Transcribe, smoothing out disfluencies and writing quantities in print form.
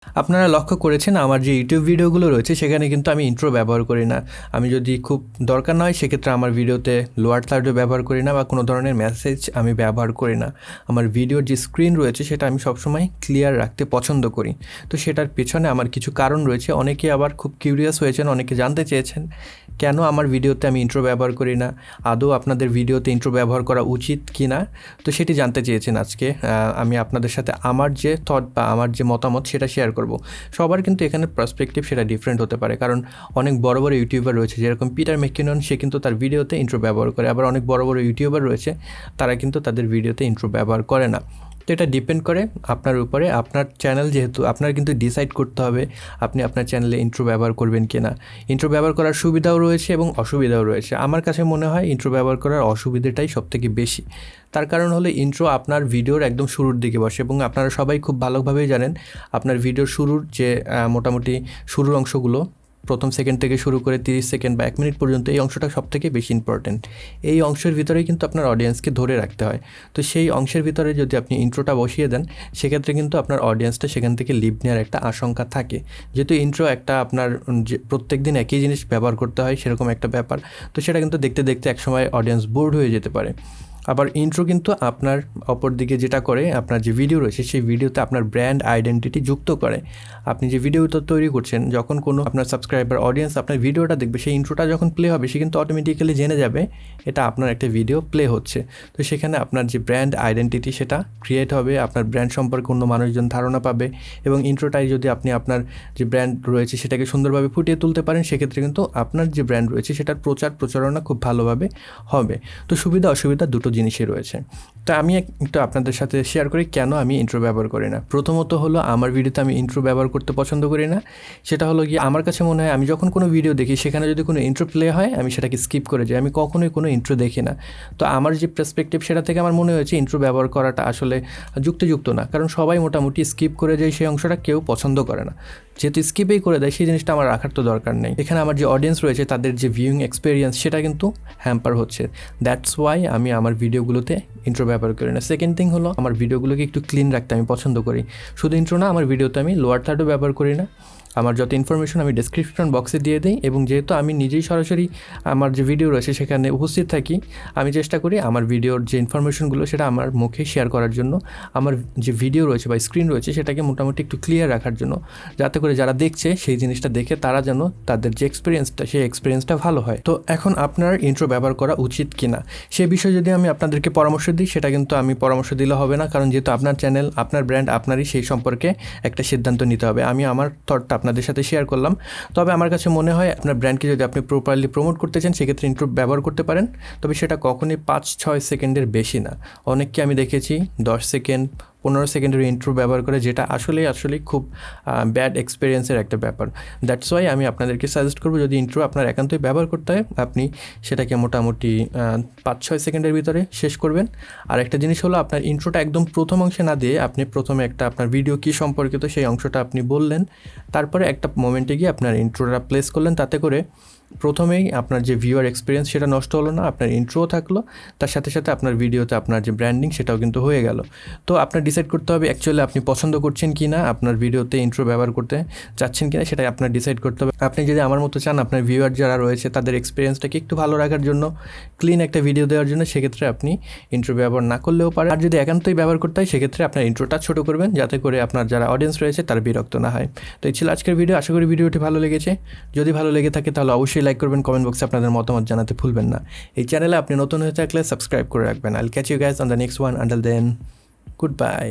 আপনারা লক্ষ্য করেছেন আমার যে ইউটিউব ভিডিওগুলো রয়েছে সেখানে কিন্তু আমি ইন্ট্রো ব্যবহার করি না। আমি যদি খুব দরকার না হয় সেক্ষেত্রে আমার ভিডিওতে লোয়ার থার্ডও ব্যবহার করি না বা কোনো ধরনের মেসেজ আমি ব্যবহার করি না। আমার ভিডিওর যে স্ক্রিন রয়েছে সেটা আমি সবসময় ক্লিয়ার রাখতে পছন্দ করি। তো সেটার পেছনে আমার কিছু কারণ রয়েছে। অনেকে আবার খুব কিউরিয়াস হয়েছেন, অনেকে জানতে চেয়েছেন কেন আমার ভিডিওতে আমি ইন্ট্রো ব্যবহার করি না, আদৌ আপনাদের ভিডিওতে ইন্ট্রো ব্যবহার করা উচিত কি না। তো সেটি জানতে চেয়েছেন আজকে। আমি আপনাদের সাথে আমার যে থট বা আমার যে মতামত সেটা শেয়ার করব। সবার কিন্তু এখানে পার্সপেক্টিভ সেটা ডিফারেন্ট হতে পারে, কারণ অনেক বড় বড় ইউটিউবার রয়েছে যেরকম পিটার ম্যাকিনন, সে কিন্তু তার ভিডিওতে ইন্ট্রো ব্যবহার করে। আবার অনেক বড় বড় ইউটিউবার রয়েছে তারা কিন্তু তাদের ভিডিওতে ইন্ট্রো ব্যবহার করে না। তো এটা ডিপেন্ড করে আপনার উপরে। আপনার চ্যানেল যেহেতু, আপনার কিন্তু ডিসাইড করতে হবে আপনি আপনার চ্যানেলে ইন্ট্রো ব্যবহার করবেন কি না। ইন্ট্রো ব্যবহার করার সুবিধাও রয়েছে এবং অসুবিধাও রয়েছে। আমার কাছে মনে হয় ইন্ট্রো ব্যবহার করার অসুবিধাটাই সবথেকে বেশি। তার কারণ হলো ইন্ট্রো আপনার ভিডিওর একদম শুরুর দিকে বসে এবং আপনারা সবাই খুব ভালোভাবেই জানেন আপনার ভিডিওর শুরুর যে মোটামুটি শুরুর অংশগুলো, প্রথম সেকেন্ড থেকে শুরু করে 30 সেকেন্ড বা 1 মিনিট পর্যন্ত, এই অংশটা সবথেকে বেশি ইম্পর্ট্যান্ট। এই অংশের ভিতরেই কিন্তু আপনার অডিয়েন্সকে ধরে রাখতে হয়। তো সেই অংশের ভিতরে যদি আপনি ইন্ট্রোটা বসিয়ে দেন সেক্ষেত্রে কিন্তু আপনার অডিয়েন্সটা সেখান থেকে লিভ নেওয়ার একটা আশঙ্কা থাকে। যেহেতু ইন্ট্রো একটা আপনার যে প্রত্যেক দিন একই জিনিস ব্যবহার করতে হয় সেরকম একটা ব্যাপার, তো সেটা কিন্তু দেখতে দেখতে একসময় অডিয়েন্স বোর্ড হয়ে যেতে পারে। আবার ইন্ট্রো কিন্তু আপনার অপর দিকে যেটা করে, আপনার যে ভিডিও রয়েছে সেই ভিডিওতে আপনার ব্র্যান্ড আইডেন্টিটি যুক্ত করে। আপনি যে ভিডিওটা তৈরি করছেন, যখন কোনো আপনার সাবস্ক্রাইবার অডিয়েন্স আপনার ভিডিওটা দেখবে, সেই ইন্ট্রোটা যখন প্লে হবে সে কিন্তু অটোমেটিক্যালি জেনে যাবে এটা আপনার একটা ভিডিও প্লে হচ্ছে। তো সেখানে আপনার যে ব্র্যান্ড আইডেন্টিটি সেটা ক্রিয়েট হবে, আপনার ব্র্যান্ড সম্পর্কে অন্য মানুষজন ধারণা পাবে। এবং ইন্ট্রোটাই যদি আপনি আপনার যে ব্র্যান্ড রয়েছে সেটাকে সুন্দরভাবে ফুটিয়ে তুলতে পারেন সেক্ষেত্রে কিন্তু আপনার যে ব্র্যান্ড রয়েছে সেটার প্রচারণা খুব ভালোভাবে হবে। তো সুবিধা অসুবিধা দুটো জিনিসই রয়েছে। তো আমি একটু আপনাদের সাথে শেয়ার করি কেন আমি ইন্ট্রো ব্যবহার করি না। প্রথমত হলো আমার ভিডিওতে আমি ইন্ট্রো ব্যবহার করতে পছন্দ করি না। সেটা হলো গিয়ে, আমার কাছে মনে হয় আমি যখন কোনো ভিডিও দেখি সেখানে যদি কোনো ইন্ট্রো প্লে হয় আমি সেটাকে স্কিপ করে যাই, আমি কখনোই কোনো ইন্ট্রো দেখি না। তো আমার যে পার্সপেক্টিভ সেটা থেকে আমার মনে হয়েছে ইন্ট্রো ব্যবহার করাটা আসলে যুক্তিযুক্ত না, কারণ সবাই মোটামুটি স্কিপ করে যায়, সেই অংশটা কেউ পছন্দ করে না। যেহেতু স্কিপেই করে দেয় সেই জিনিসটা আমার রাখার তো দরকার নেই। এখানে আমার যে অডিয়েন্স রয়েছে তাদের যে ভিউইং এক্সপিরিয়েন্স সেটা কিন্তু হ্যাম্পার হচ্ছে। দ্যাটস ওয়াই আমি আমার ভিডিওগুলোতে ইন্ট্রো ব্যবহার করি না। সেকেন্ড থিং হলো, আমার ভিডিওগুলোকে একটু ক্লিন রাখতে আমি পছন্দ করি। শুধু ইন্ট্রো না, আমার ভিডিওতে আমি লোয়ার থার্ডও ব্যবহার করি না। আমার যত ইনফরমেশন আমি ডেসক্রিপশন বক্সে দিয়ে দিই, এবং যেহেতু আমি নিজেই সরাসরি আমার যে ভিডিও রয়েছে সেখানে উপস্থিত থাকি, আমি চেষ্টা করি আমার ভিডিওর যে ইনফরমেশনগুলো সেটা আমার মুখে শেয়ার করার জন্য, আমার যে ভিডিও রয়েছে বা স্ক্রিন রয়েছে সেটাকে মোটামুটি একটু ক্লিয়ার রাখার জন্য, যাতে করে যারা দেখছে সেই জিনিসটা দেখে তারা যেন তাদের যে এক্সপিরিয়েন্সটা সেই এক্সপিরিয়েন্সটা ভালো হয়। তো এখন আপনার ইন্ট্রো ব্যবহার করা উচিত কি না সে বিষয়ে যদি আমি আপনাদেরকে পরামর্শ দিই, সেটা কিন্তু আমি পরামর্শ দিলে হবে না, কারণ যেহেতু আপনার চ্যানেল, আপনার ব্র্যান্ড, আপনারই সেই সম্পর্কে একটা সিদ্ধান্ত নিতে হবে। আমি আমার থটটা আপনাদের সাথে শেয়ার করলাম। তবে আমার কাছে মনে হয় আপনার ব্র্যান্ডকে যদি আপনি প্রপারলি প্রমোট করতে চান সেক্ষেত্রে ইন্ট্রো ব্যবহার করতে পারেন, তবে সেটা কখনোই 5-6 সেকেন্ডের বেশি না। অনেককে আমি দেখেছি 10 সেকেন্ড 15 সেকেন্ডের ইন্ট্রো ব্যবহার করে, যেটা আসলেই খুব ব্যাড এক্সপিরিয়েন্সের একটা ব্যাপার। দ্যাটস ওয়াই আমি আপনাদেরকে সাজেস্ট করবো, যদি ইন্ট্রো আপনার একান্তই ব্যবহার করতে হয় আপনি সেটাকে মোটামুটি 5-6 সেকেন্ডের ভিতরে শেষ করবেন। আর একটা জিনিস হলো, আপনার ইন্ট্রোটা একদম প্রথম অংশে না দিয়ে আপনি প্রথমে একটা আপনার ভিডিও কী সম্পর্কিত সেই অংশটা আপনি বললেন, তারপরে একটা মোমেন্টে গিয়ে আপনার ইন্ট্রোটা প্লেস করলেন। তাতে করে প্রথমেই আপনার যে ভিউয়ার এক্সপিরিয়েন্স সেটা নষ্ট হলো না, আপনার ইন্ট্রোও থাকলো, তার সাথে সাথে আপনার ভিডিওতে আপনার যে ব্র্যান্ডিং সেটাও কিন্তু হয়ে গেল। তো আপনার ডিসাইড করতে হবে অ্যাকচুয়ালি আপনি পছন্দ করছেন কি না, আপনার ভিডিওতে ইন্ট্রো ব্যবহার করতে চাচ্ছেন কি না, সেটা আপনার ডিসাইড করতে হবে। আপনি যদি আমার মতো চান আপনার ভিউয়ার যারা রয়েছে তাদের এক্সপিরিয়েন্সটাকে একটু ভালো রাখার জন্য, ক্লিন একটা ভিডিও দেওয়ার জন্য, সেক্ষেত্রে আপনি ইন্ট্রো ব্যবহার না করলেও পারে। আর যদি একান্তই ব্যবহার করতে হয় সেক্ষেত্রে আপনার ইন্ট্রোটা ছোটো করবেন, যাতে করে আপনার যারা অডিয়েন্স রয়েছে তারা বিরক্ত না হয়। তো এই ছিল আজকের ভিডিও। আশা করি ভিডিওটি ভালো লেগেছে। যদি ভালো লেগে থাকে তাহলে অবশ্যই লাইক করবেন, কমেন্ট বক্সে আপনাদের মতামত জানাতে ভুলবেন না। এই চ্যানেলে আপনি নতুন হয়ে থাকলে সাবস্ক্রাইব করে রাখবেন। I'll catch you guys on the next one. Until then, good by.